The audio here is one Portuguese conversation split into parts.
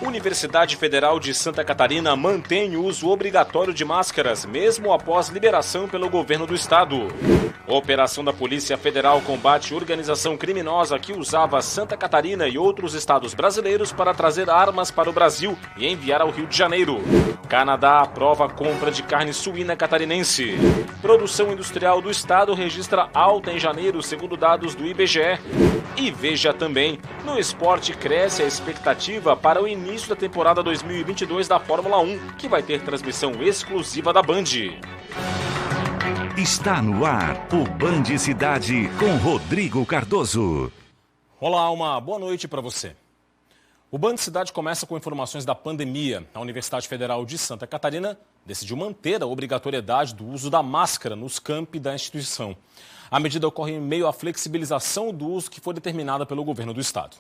Universidade Federal de Santa Catarina mantém o uso obrigatório de máscaras, mesmo após liberação pelo governo do estado. Operação da Polícia Federal combate organização criminosa que usava Santa Catarina e outros estados brasileiros para trazer armas para o Brasil e enviar ao Rio de Janeiro. Canadá aprova a compra de carne suína catarinense. Produção industrial do estado registra alta em janeiro, segundo dados do IBGE. E veja também, no esporte cresce a expectativa para o início da temporada 2022 da Fórmula 1, que vai ter transmissão exclusiva da Band. Está no ar o Band Cidade com Rodrigo Cardoso. Olá, uma boa noite para você. O Band Cidade começa com informações da pandemia. A Universidade Federal de Santa Catarina decidiu manter a obrigatoriedade do uso da máscara nos campi da instituição. A medida ocorre em meio à flexibilização do uso que foi determinada pelo governo do estado.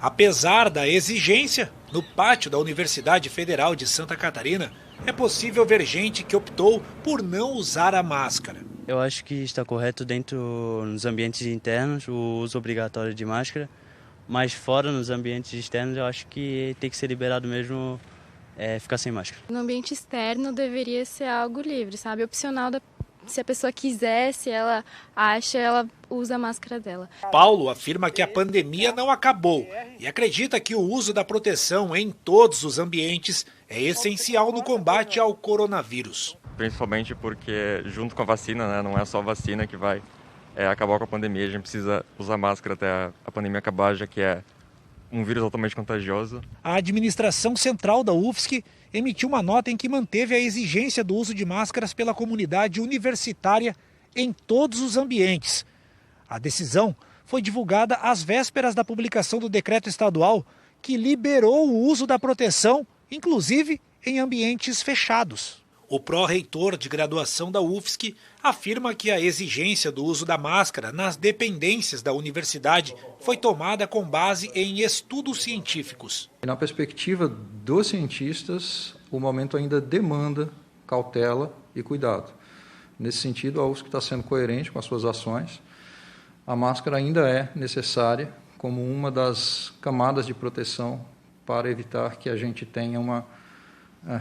Apesar da exigência, no pátio da Universidade Federal de Santa Catarina, é possível ver gente que optou por não usar a máscara. Eu acho que está correto dentro nos ambientes internos o uso obrigatório de máscara, mas fora nos ambientes externos eu acho que tem que ser liberado mesmo ficar sem máscara. No ambiente externo deveria ser algo livre, sabe? Opcional, se a pessoa quiser, se ela acha, ela usa a máscara dela. Paulo afirma que a pandemia não acabou e acredita que o uso da proteção em todos os ambientes é essencial no combate ao coronavírus. Principalmente porque junto com a vacina, né, não é só a vacina que vai acabar com a pandemia, a gente precisa usar máscara até a pandemia acabar, já que é um vírus altamente contagioso. A administração central da UFSC emitiu uma nota em que manteve a exigência do uso de máscaras pela comunidade universitária em todos os ambientes. A decisão foi divulgada às vésperas da publicação do decreto estadual que liberou o uso da proteção, inclusive em ambientes fechados. O pró-reitor de graduação da UFSC afirma que a exigência do uso da máscara nas dependências da universidade foi tomada com base em estudos científicos. Na perspectiva dos cientistas, o momento ainda demanda cautela e cuidado. Nesse sentido, a UFSC está sendo coerente com as suas ações. A máscara ainda é necessária como uma das camadas de proteção para evitar que a gente tenha uma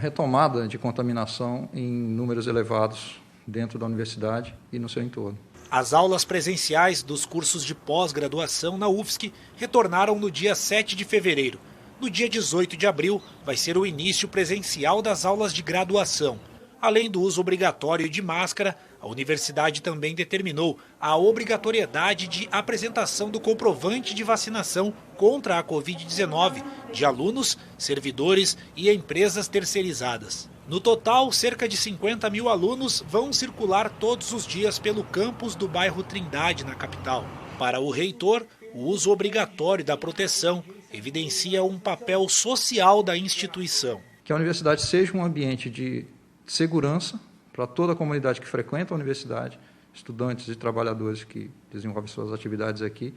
retomada de contaminação em números elevados dentro da universidade e no seu entorno. As aulas presenciais dos cursos de pós-graduação na UFSC retornaram no dia 7 de fevereiro. No dia 18 de abril vai ser o início presencial das aulas de graduação. Além do uso obrigatório de máscara, a universidade também determinou a obrigatoriedade de apresentação do comprovante de vacinação contra a Covid-19 de alunos, servidores e empresas terceirizadas. No total, cerca de 50 mil alunos vão circular todos os dias pelo campus do bairro Trindade, na capital. Para o reitor, o uso obrigatório da proteção evidencia um papel social da instituição. Que a universidade seja um ambiente de segurança para toda a comunidade que frequenta a universidade, estudantes e trabalhadores que desenvolvem suas atividades aqui,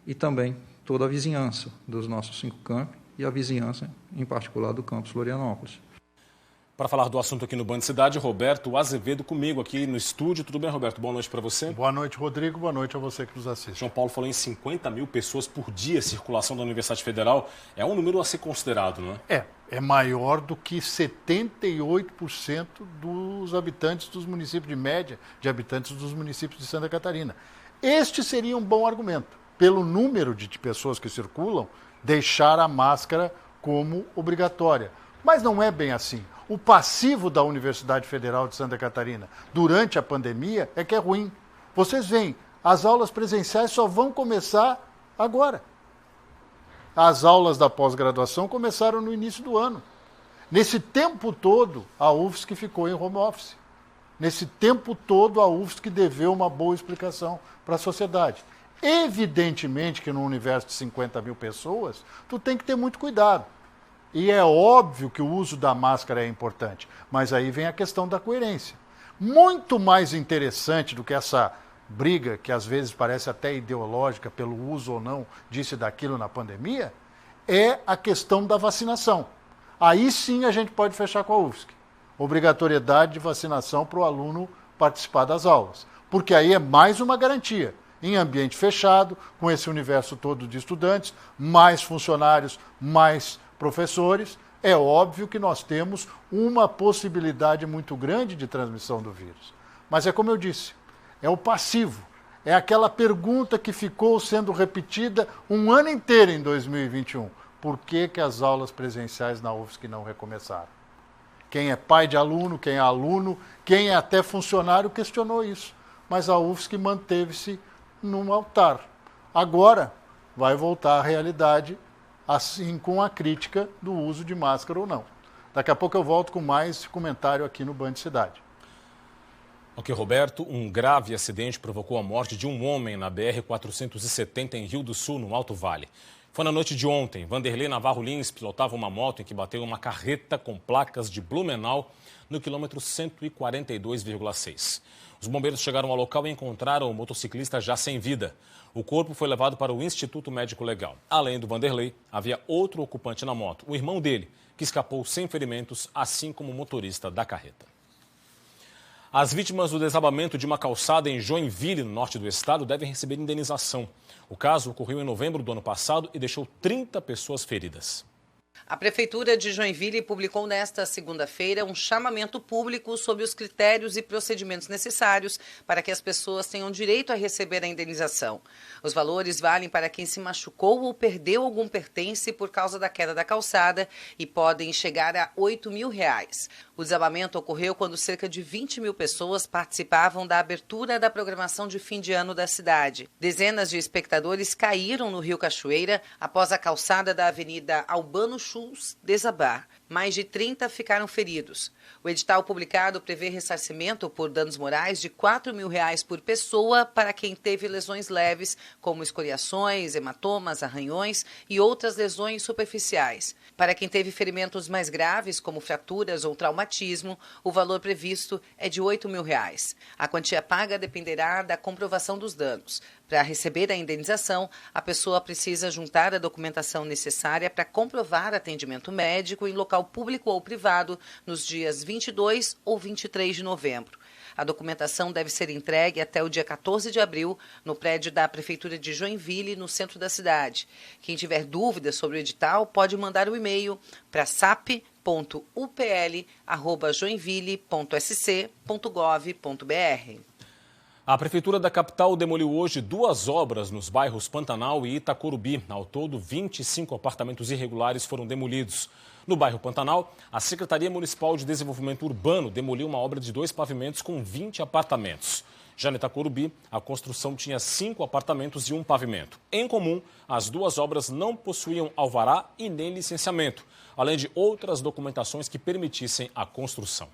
e também toda a vizinhança dos nossos 5 campi e a vizinhança, em particular, do campus Florianópolis. Para falar do assunto aqui no Band Cidade, Roberto Azevedo comigo aqui no estúdio. Tudo bem, Roberto? Boa noite para você. Boa noite, Rodrigo. Boa noite a você que nos assiste. João Paulo falou em 50 mil pessoas por dia circulação da Universidade Federal. É um número a ser considerado, não é? É maior do que 78% dos habitantes dos municípios de média, de habitantes dos municípios de Santa Catarina. Este seria um bom argumento. Pelo número de pessoas que circulam, deixar a máscara como obrigatória. Mas não é bem assim. O passivo da Universidade Federal de Santa Catarina durante a pandemia é que é ruim. Vocês veem, as aulas presenciais só vão começar agora. As aulas da pós-graduação começaram no início do ano. Nesse tempo todo, a UFSC ficou em home office. Nesse tempo todo, a UFSC deveu uma boa explicação para a sociedade. Evidentemente que no universo de 50 mil pessoas, tu tem que ter muito cuidado. E é óbvio que o uso da máscara é importante, mas aí vem a questão da coerência. Muito mais interessante do que essa briga, que às vezes parece até ideológica, pelo uso ou não disso e daquilo na pandemia, é a questão da vacinação. Aí sim a gente pode fechar com a UFSC. Obrigatoriedade de vacinação para o aluno participar das aulas. Porque aí é mais uma garantia. em ambiente fechado, com esse universo todo de estudantes, mais funcionários, mais professores, é óbvio que nós temos uma possibilidade muito grande de transmissão do vírus. Mas é como eu disse, é o passivo. É aquela pergunta que ficou sendo repetida um ano inteiro em 2021. Por que as aulas presenciais na UFSC não recomeçaram? Quem é pai de aluno, quem é aluno, quem é até funcionário questionou isso. Mas a UFSC manteve-se num altar. Agora vai voltar à realidade, assim com a crítica do uso de máscara ou não. Daqui a pouco eu volto com mais comentário aqui no Band Cidade. Ok, Roberto, um grave acidente provocou a morte de um homem na BR-470 em Rio do Sul, no Alto Vale. Foi na noite de ontem. Vanderlei Navarro Lins pilotava uma moto em que bateu uma carreta com placas de Blumenau no quilômetro 142,6. Os bombeiros chegaram ao local e encontraram o motociclista já sem vida. O corpo foi levado para o Instituto Médico Legal. Além do Vanderlei, havia outro ocupante na moto, o irmão dele, que escapou sem ferimentos, assim como o motorista da carreta. As vítimas do desabamento de uma calçada em Joinville, no norte do estado, devem receber indenização. O caso ocorreu em novembro do ano passado e deixou 30 pessoas feridas. A Prefeitura de Joinville publicou nesta segunda-feira um chamamento público sobre os critérios e procedimentos necessários para que as pessoas tenham direito a receber a indenização. Os valores valem para quem se machucou ou perdeu algum pertence por causa da queda da calçada e podem chegar a R$8.000. O desabamento ocorreu quando cerca de 20 mil pessoas participavam da abertura da programação de fim de ano da cidade. Dezenas de espectadores caíram no Rio Cachoeira após a calçada da Avenida Albano Schultz desabar. Mais de 30 ficaram feridos. O edital publicado prevê ressarcimento por danos morais de R$4.000 por pessoa para quem teve lesões leves, como escoriações, hematomas, arranhões e outras lesões superficiais. Para quem teve ferimentos mais graves, como fraturas ou traumatismo, o valor previsto é de R$8.000. A quantia paga dependerá da comprovação dos danos. Para receber a indenização, a pessoa precisa juntar a documentação necessária para comprovar atendimento médico em local público ou privado nos dias 22 ou 23 de novembro. A documentação deve ser entregue até o dia 14 de abril no prédio da Prefeitura de Joinville, no centro da cidade. Quem tiver dúvidas sobre o edital pode mandar um e-mail para sap.upl@joinville.sc.gov.br. A Prefeitura da capital demoliu hoje 2 obras nos bairros Pantanal e Itacorubi. Ao todo, 25 apartamentos irregulares foram demolidos. No bairro Pantanal, a Secretaria Municipal de Desenvolvimento Urbano demoliu uma obra de 2 pavimentos com 20 apartamentos. Já no Itacorubi, a construção tinha 5 apartamentos e 1 pavimento. Em comum, as 2 obras não possuíam alvará e nem licenciamento, além de outras documentações que permitissem a construção.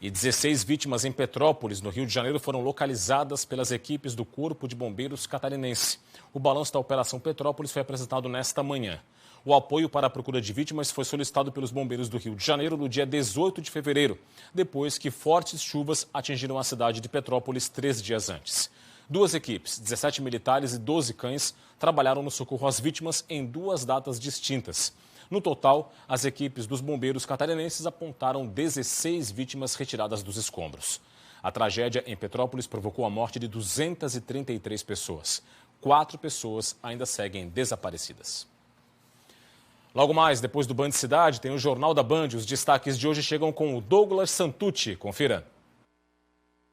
E 16 vítimas em Petrópolis, no Rio de Janeiro, foram localizadas pelas equipes do Corpo de Bombeiros catarinense. O balanço da Operação Petrópolis foi apresentado nesta manhã. O apoio para a procura de vítimas foi solicitado pelos bombeiros do Rio de Janeiro no dia 18 de fevereiro, depois que fortes chuvas atingiram a cidade de Petrópolis 3 dias antes. 2 equipes, 17 militares e 12 cães, trabalharam no socorro às vítimas em 2 datas distintas. No total, as equipes dos bombeiros catarinenses apontaram 16 vítimas retiradas dos escombros. A tragédia em Petrópolis provocou a morte de 233 pessoas. 4 pessoas ainda seguem desaparecidas. Logo mais, depois do Band Cidade, tem o Jornal da Band. Os destaques de hoje chegam com o Douglas Santucci. Confira.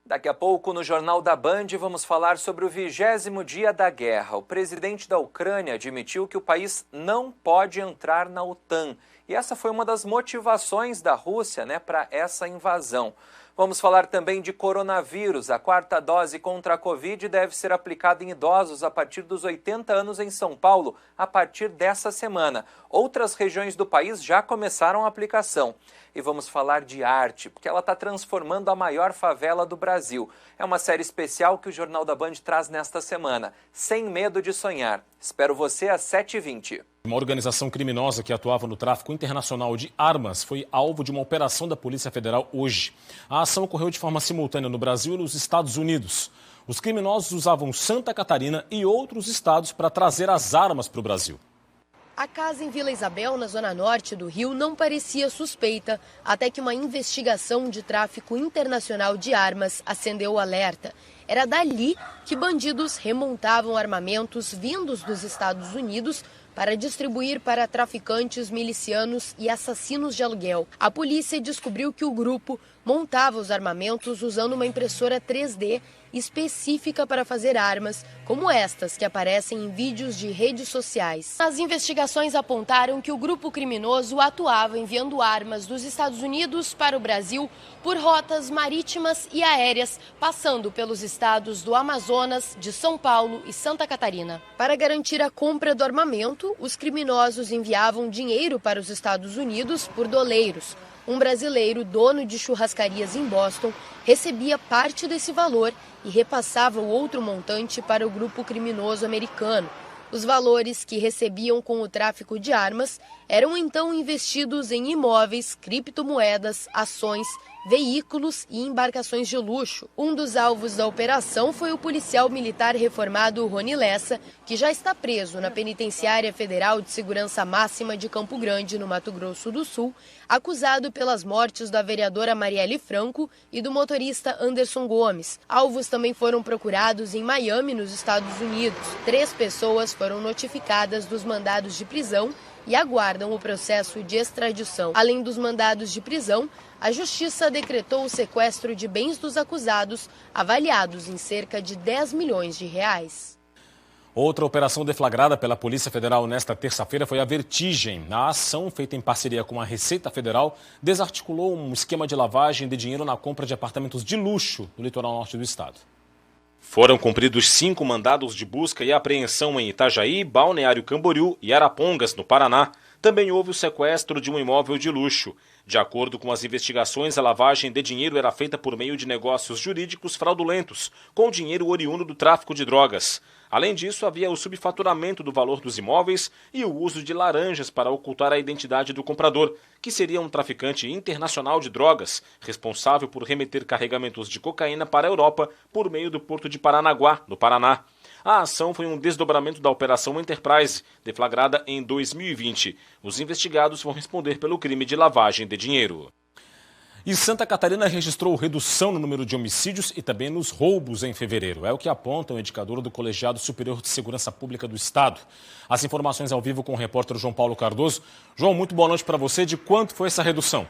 Daqui a pouco, no Jornal da Band, vamos falar sobre o 20º dia da guerra. O presidente da Ucrânia admitiu que o país não pode entrar na OTAN. E essa foi uma das motivações da Rússia, para essa invasão. Vamos falar também de coronavírus. A 4ª dose contra a Covid deve ser aplicada em idosos a partir dos 80 anos em São Paulo, a partir dessa semana. Outras regiões do país já começaram a aplicação. E vamos falar de arte, porque ela está transformando a maior favela do Brasil. É uma série especial que o Jornal da Band traz nesta semana, Sem Medo de Sonhar. Espero você às 7h20. Uma organização criminosa que atuava no tráfico internacional de armas foi alvo de uma operação da Polícia Federal hoje. A ação ocorreu de forma simultânea no Brasil e nos Estados Unidos. Os criminosos usavam Santa Catarina e outros estados para trazer as armas para o Brasil. A casa em Vila Isabel, na zona norte do Rio, não parecia suspeita, até que uma investigação de tráfico internacional de armas acendeu o alerta. Era dali que bandidos remontavam armamentos vindos dos Estados Unidos para distribuir para traficantes, milicianos e assassinos de aluguel. A polícia descobriu que o grupo montava os armamentos usando uma impressora 3D específica para fazer armas, como estas que aparecem em vídeos de redes sociais. As investigações apontaram que o grupo criminoso atuava enviando armas dos Estados Unidos para o Brasil por rotas marítimas e aéreas, passando pelos estados do Amazonas, de São Paulo e Santa Catarina. Para garantir a compra do armamento, os criminosos enviavam dinheiro para os Estados Unidos por doleiros. Um brasileiro, dono de churrascarias em Boston, recebia parte desse valor e repassava o outro montante para o grupo criminoso americano. Os valores que recebiam com o tráfico de armas eram então investidos em imóveis, criptomoedas, ações, veículos e embarcações de luxo. Um dos alvos da operação foi o policial militar reformado Rony Lessa, que já está preso na Penitenciária Federal de Segurança Máxima de Campo Grande, no Mato Grosso do Sul, acusado pelas mortes da vereadora Marielle Franco e do motorista Anderson Gomes. Alvos também foram procurados em Miami, nos Estados Unidos. 3 pessoas foram notificadas dos mandados de prisão e aguardam o processo de extradição. Além dos mandados de prisão, a Justiça decretou o sequestro de bens dos acusados, avaliados em cerca de 10 milhões de reais. Outra operação deflagrada pela Polícia Federal nesta terça-feira foi a Vertigem. A ação, feita em parceria com a Receita Federal, desarticulou um esquema de lavagem de dinheiro na compra de apartamentos de luxo no litoral norte do estado. Foram cumpridos 5 mandados de busca e apreensão em Itajaí, Balneário Camboriú e Arapongas, no Paraná. Também houve o sequestro de um imóvel de luxo. De acordo com as investigações, a lavagem de dinheiro era feita por meio de negócios jurídicos fraudulentos, com dinheiro oriundo do tráfico de drogas. Além disso, havia o subfaturamento do valor dos imóveis e o uso de laranjas para ocultar a identidade do comprador, que seria um traficante internacional de drogas, responsável por remeter carregamentos de cocaína para a Europa por meio do porto de Paranaguá, no Paraná. A ação foi um desdobramento da Operação Enterprise, deflagrada em 2020. Os investigados vão responder pelo crime de lavagem de dinheiro. E Santa Catarina registrou redução no número de homicídios e também nos roubos em fevereiro. É o que aponta o indicador do Colegiado Superior de Segurança Pública do Estado. As informações ao vivo com o repórter João Paulo Cardoso. João, muito boa noite para você. De quanto foi essa redução?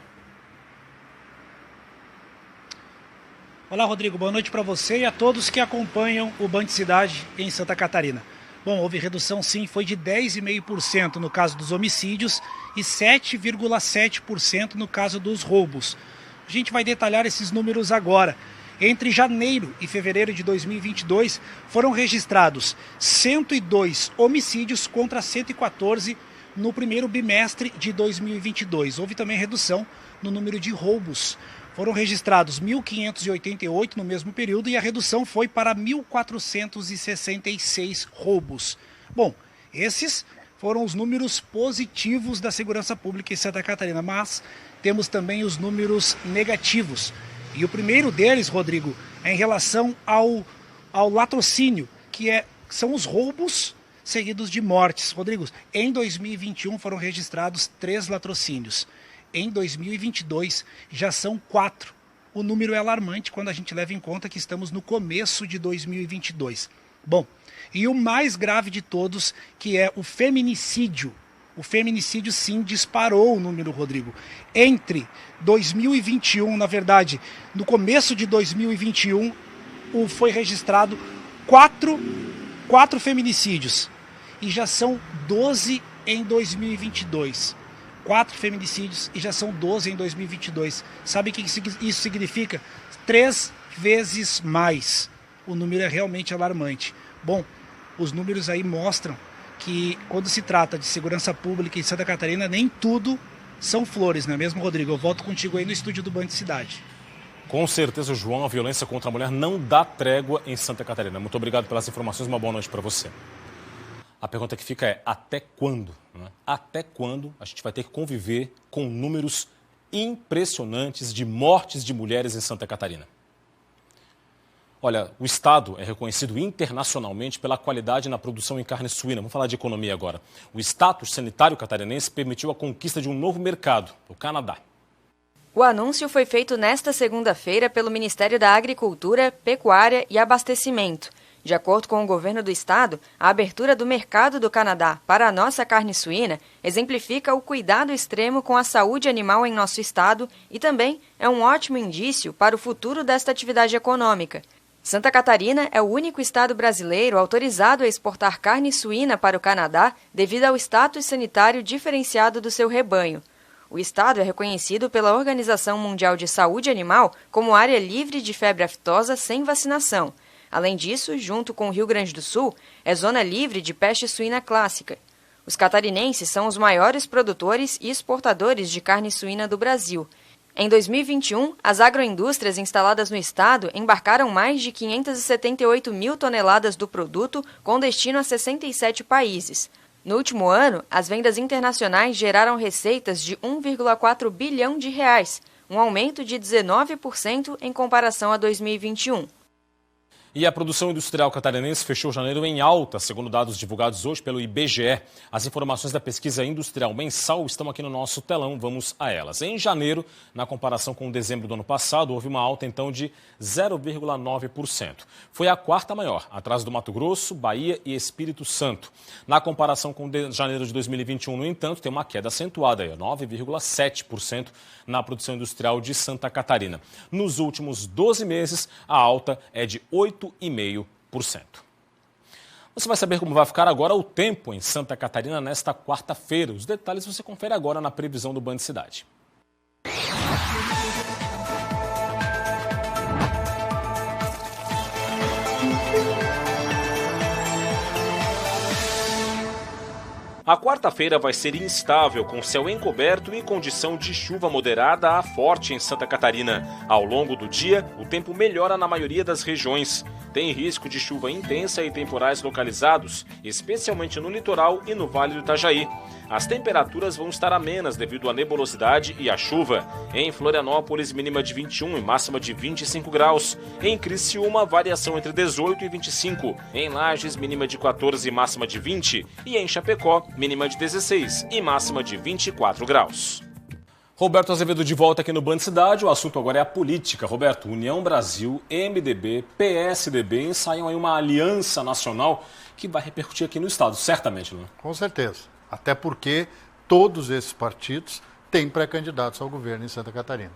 Olá, Rodrigo. Boa noite para você e a todos que acompanham o Band Cidade em Santa Catarina. Bom, houve redução sim, foi de 10,5% no caso dos homicídios e 7,7% no caso dos roubos. A gente vai detalhar esses números agora. Entre janeiro e fevereiro de 2022, foram registrados 102 homicídios contra 114 no primeiro bimestre de 2022. Houve também redução no número de roubos. Foram registrados 1.588 no mesmo período e a redução foi para 1.466 roubos. Bom, esses foram os números positivos da segurança pública em Santa Catarina, mas temos também os números negativos. E o primeiro deles, Rodrigo, é em relação ao latrocínio, que são os roubos seguidos de mortes. Rodrigo, em 2021 foram registrados 3 latrocínios. Em 2022 já são 4. O número é alarmante quando a gente leva em conta que estamos no começo de 2022. Bom, e o mais grave de todos, que é o feminicídio. O feminicídio sim disparou o número, Rodrigo. Entre 2021, na verdade, no começo de 2021, foi registrado 4 feminicídios. E já são 12 em 2022. 4 feminicídios e já são 12 em 2022. Sabe o que isso significa? 3 vezes mais. O número é realmente alarmante. Bom, os números aí mostram que quando se trata de segurança pública em Santa Catarina, nem tudo são flores, não é mesmo, Rodrigo? Eu volto contigo aí no estúdio do Band Cidade. Com certeza, João, a violência contra a mulher não dá trégua em Santa Catarina. Muito obrigado pelas informações, uma boa noite para você. A pergunta que fica é, até quando? Né? Até quando a gente vai ter que conviver com números impressionantes de mortes de mulheres em Santa Catarina? Olha, o Estado é reconhecido internacionalmente pela qualidade na produção em carne suína. Vamos falar de economia agora. O status sanitário catarinense permitiu a conquista de um novo mercado, o Canadá. O anúncio foi feito nesta segunda-feira pelo Ministério da Agricultura, Pecuária e Abastecimento. De acordo com o governo do estado, a abertura do mercado do Canadá para a nossa carne suína exemplifica o cuidado extremo com a saúde animal em nosso estado e também é um ótimo indício para o futuro desta atividade econômica. Santa Catarina é o único estado brasileiro autorizado a exportar carne suína para o Canadá devido ao status sanitário diferenciado do seu rebanho. O estado é reconhecido pela Organização Mundial de Saúde Animal como área livre de febre aftosa sem vacinação. Além disso, junto com o Rio Grande do Sul, é zona livre de peste suína clássica. Os catarinenses são os maiores produtores e exportadores de carne suína do Brasil. Em 2021, as agroindústrias instaladas no estado embarcaram mais de 578 mil toneladas do produto com destino a 67 países. No último ano, as vendas internacionais geraram receitas de 1,4 bilhão de reais, um aumento de 19% em comparação a 2021. E a produção industrial catarinense fechou janeiro em alta, segundo dados divulgados hoje pelo IBGE. As informações da pesquisa industrial mensal estão aqui no nosso telão, vamos a elas. Em janeiro, na comparação com dezembro do ano passado, houve uma alta então de 0,9%. Foi a quarta maior, atrás do Mato Grosso, Bahia e Espírito Santo. Na comparação com janeiro de 2021, no entanto, tem uma queda acentuada, 9,7% na produção industrial de Santa Catarina. Nos últimos 12 meses, a alta é de 8,5%. Você vai saber como vai ficar agora o tempo em Santa Catarina nesta quarta-feira. Os detalhes você confere agora na previsão do Band Cidade. A quarta-feira vai ser instável, com céu encoberto e condição de chuva moderada a forte em Santa Catarina. Ao longo do dia, o tempo melhora na maioria das regiões. Tem risco de chuva intensa e temporais localizados, especialmente no litoral e no Vale do Itajaí. As temperaturas vão estar amenas devido à nebulosidade e à chuva. Em Florianópolis, mínima de 21 e máxima de 25 graus. Em Criciúma, variação entre 18 e 25. Em Lages, mínima de 14 e máxima de 20. E em Chapecó, mínima de 16 e máxima de 24 graus. Roberto Azevedo de volta aqui no Band Cidade. O assunto agora é a política. Roberto, União Brasil, MDB, PSDB ensaiam aí uma aliança nacional que vai repercutir aqui no estado, certamente, não é? Com certeza. Até porque todos esses partidos têm pré-candidatos ao governo em Santa Catarina.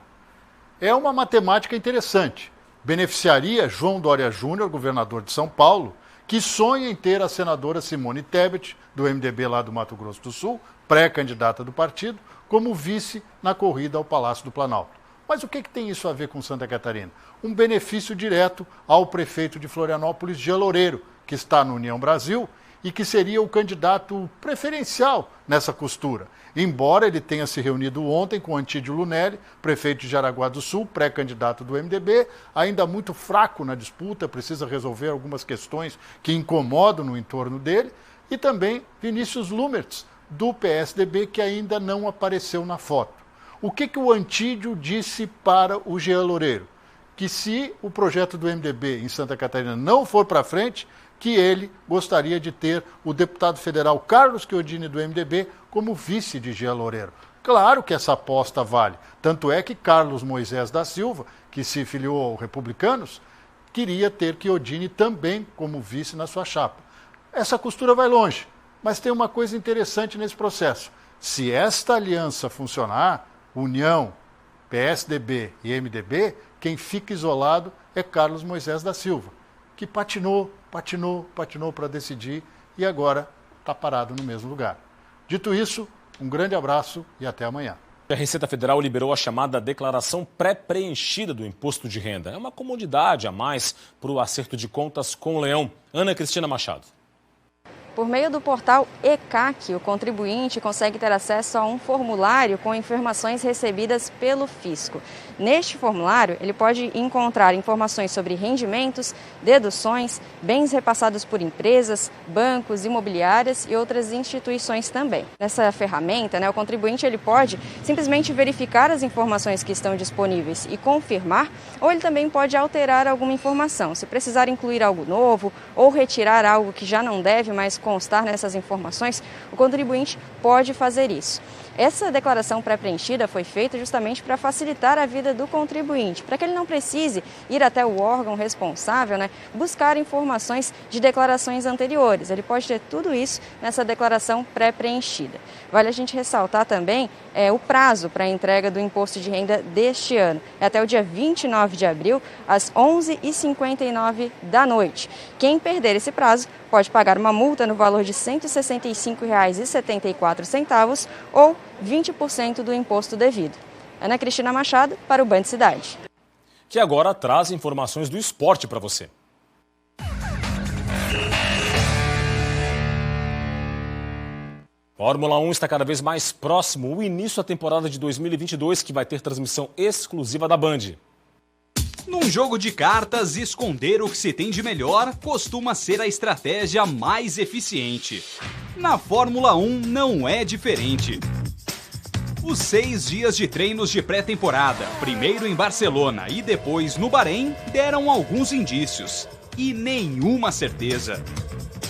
É uma matemática interessante. Beneficiaria João Dória Júnior, governador de São Paulo, que sonha em ter a senadora Simone Tebet, do MDB lá do Mato Grosso do Sul, pré-candidata do partido, como vice na corrida ao Palácio do Planalto. Mas o que tem isso a ver com Santa Catarina? Um benefício direto ao prefeito de Florianópolis, Jean Loureiro, que está no União Brasil e que seria o candidato preferencial nessa costura. Embora ele tenha se reunido ontem com Antídio Lunelli, prefeito de Jaraguá do Sul, pré-candidato do MDB, ainda muito fraco na disputa, precisa resolver algumas questões que incomodam no entorno dele, e também Vinícius Lumertz, do PSDB, que ainda não apareceu na foto. O que o Antídio disse para o Jean Loureiro? Que se o projeto do MDB em Santa Catarina não for para frente, que ele gostaria de ter o deputado federal Carlos Chiodini do MDB como vice de Jean Loureiro. Claro que essa aposta vale. Tanto é que Carlos Moisés da Silva, que se filiou aos Republicanos, queria ter Chiodini também como vice na sua chapa. Essa costura vai longe, mas tem uma coisa interessante nesse processo. Se esta aliança funcionar, União, PSDB e MDB, quem fica isolado é Carlos Moisés da Silva, que patinou para decidir e agora está parado no mesmo lugar. Dito isso, um grande abraço e até amanhã. A Receita Federal liberou a chamada declaração pré-preenchida do imposto de renda. É uma comodidade a mais para o acerto de contas com o Leão. Ana Cristina Machado. Por meio do portal ECAC, o contribuinte consegue ter acesso a um formulário com informações recebidas pelo fisco. Neste formulário, ele pode encontrar informações sobre rendimentos, deduções, bens repassados por empresas, bancos, imobiliárias e outras instituições também. Nessa ferramenta, o contribuinte ele pode simplesmente verificar as informações que estão disponíveis e confirmar, ou ele também pode alterar alguma informação. Se precisar incluir algo novo ou retirar algo que já não deve mais constar nessas informações, o contribuinte pode fazer isso. Essa declaração pré-preenchida foi feita justamente para facilitar a vida do contribuinte, para que ele não precise ir até o órgão responsável, buscar informações de declarações anteriores. Ele pode ter tudo isso nessa declaração pré-preenchida. Vale a gente ressaltar também o prazo para a entrega do imposto de renda deste ano. É até o dia 29 de abril, às 11h59 da noite. Quem perder esse prazo pode pagar uma multa no valor de R$ 165,74 ou 20% do imposto devido. Ana Cristina Machado, para o Band Cidade. Que agora traz informações do esporte para você. Fórmula 1 está cada vez mais próximo o início da temporada de 2022, que vai ter transmissão exclusiva da Band. Num jogo de cartas, esconder o que se tem de melhor costuma ser a estratégia mais eficiente. Na Fórmula 1 não é diferente. Os 6 dias de treinos de pré-temporada, primeiro em Barcelona e depois no Bahrein, deram alguns indícios e nenhuma certeza.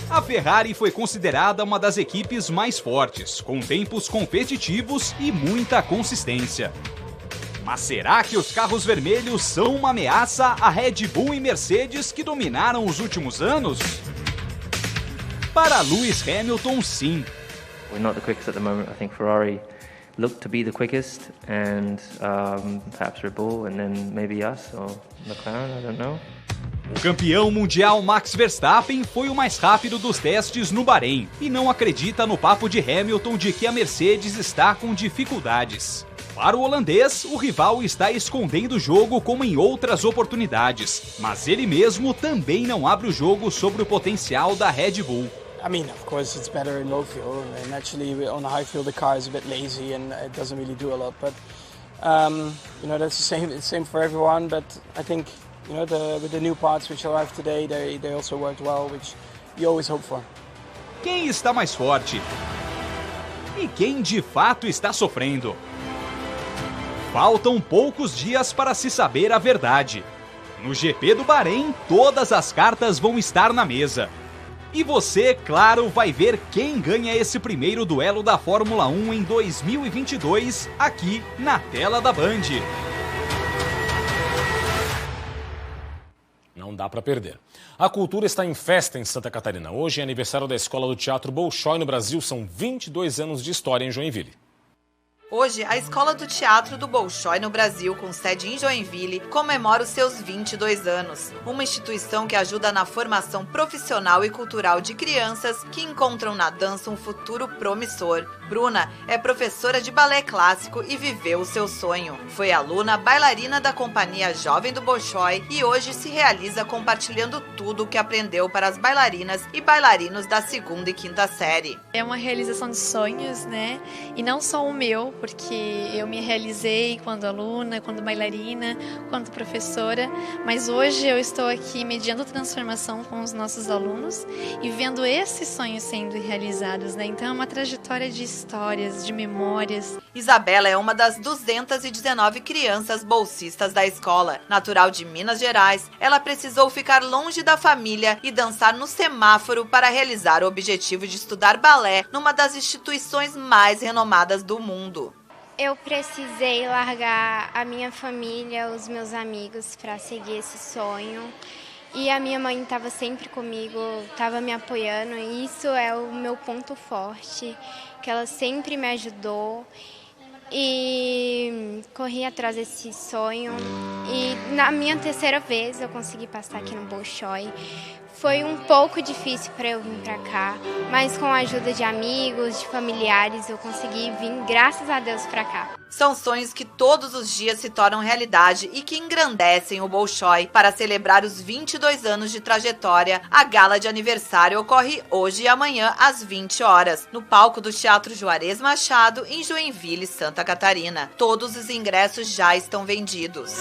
A Ferrari foi considerada uma das equipes mais fortes, com tempos competitivos e muita consistência. Mas será que os carros vermelhos são uma ameaça à Red Bull e Mercedes que dominaram os últimos anos? Para Lewis Hamilton, sim. We're not the quickest at the moment. I think Ferrari looked to be the quickest, and perhaps Red Bull, and then maybe us or McLaren. I don't know. O campeão mundial Max Verstappen foi o mais rápido dos testes no Bahrein e não acredita no papo de Hamilton de que a Mercedes está com dificuldades. Para o holandês, o rival está escondendo o jogo como em outras oportunidades, mas ele mesmo também não abre o jogo sobre o potencial da Red Bull. I mean, of course, it's better in low fuel, and actually on the high fuel the car is a bit lazy and it doesn't really do a lot. But that's the same for everyone. But I think with the new parts which arrived today, they also worked well, which you always hope for. Quem está mais forte? E quem de fato está sofrendo? Faltam poucos dias para se saber a verdade. No GP do Bahrein, todas as cartas vão estar na mesa. E você, claro, vai ver quem ganha esse primeiro duelo da Fórmula 1 em 2022, aqui na tela da Band. Não dá para perder. A cultura está em festa em Santa Catarina. Hoje é aniversário da Escola do Teatro Bolshoi no Brasil. São 22 anos de história em Joinville. Hoje, a Escola do Teatro do Bolshoi no Brasil, com sede em Joinville, comemora os seus 22 anos. Uma instituição que ajuda na formação profissional e cultural de crianças que encontram na dança um futuro promissor. Bruna é professora de balé clássico e viveu o seu sonho. Foi aluna bailarina da Companhia Jovem do Bolshoi e hoje se realiza compartilhando tudo o que aprendeu para as bailarinas e bailarinos da 2ª e 5ª série. É uma realização de sonhos, né? E não só o meu, porque eu me realizei quando aluna, quando bailarina, quando professora, mas hoje eu estou aqui mediando transformação com os nossos alunos e vendo esses sonhos sendo realizados, né? Então é uma trajetória de histórias, de memórias. Isabela é uma das 219 crianças bolsistas da escola. Natural de Minas Gerais, ela precisou ficar longe da família e dançar no semáforo para realizar o objetivo de estudar balé numa das instituições mais renomadas do mundo. Eu precisei largar a minha família, os meus amigos para seguir esse sonho. E a minha mãe estava sempre comigo, estava me apoiando, e isso é o meu ponto forte, que ela sempre me ajudou e corri atrás desse sonho. E na minha 3ª vez eu consegui passar aqui no Bolshoi. Foi um pouco difícil para eu vir para cá, mas com a ajuda de amigos, de familiares, eu consegui vir, graças a Deus, para cá. São sonhos que todos os dias se tornam realidade e que engrandecem o Bolshoi. Para celebrar os 22 anos de trajetória, a gala de aniversário ocorre hoje e amanhã às 20 horas, no palco do Teatro Juarez Machado, em Joinville, Santa Catarina. Todos os ingressos já estão vendidos.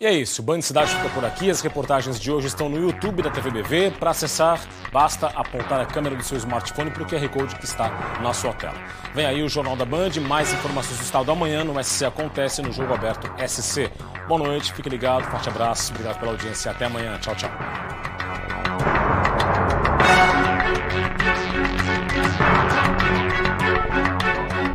E é isso, o Band Cidade fica por aqui. As reportagens de hoje estão no YouTube da TVBV. Para acessar, basta apontar a câmera do seu smartphone para o QR Code que está na sua tela. Vem aí o Jornal da Band, mais informações do Estado amanhã no SC Acontece, no Jogo Aberto SC. Boa noite, fique ligado, forte abraço, obrigado pela audiência, até amanhã, tchau, tchau.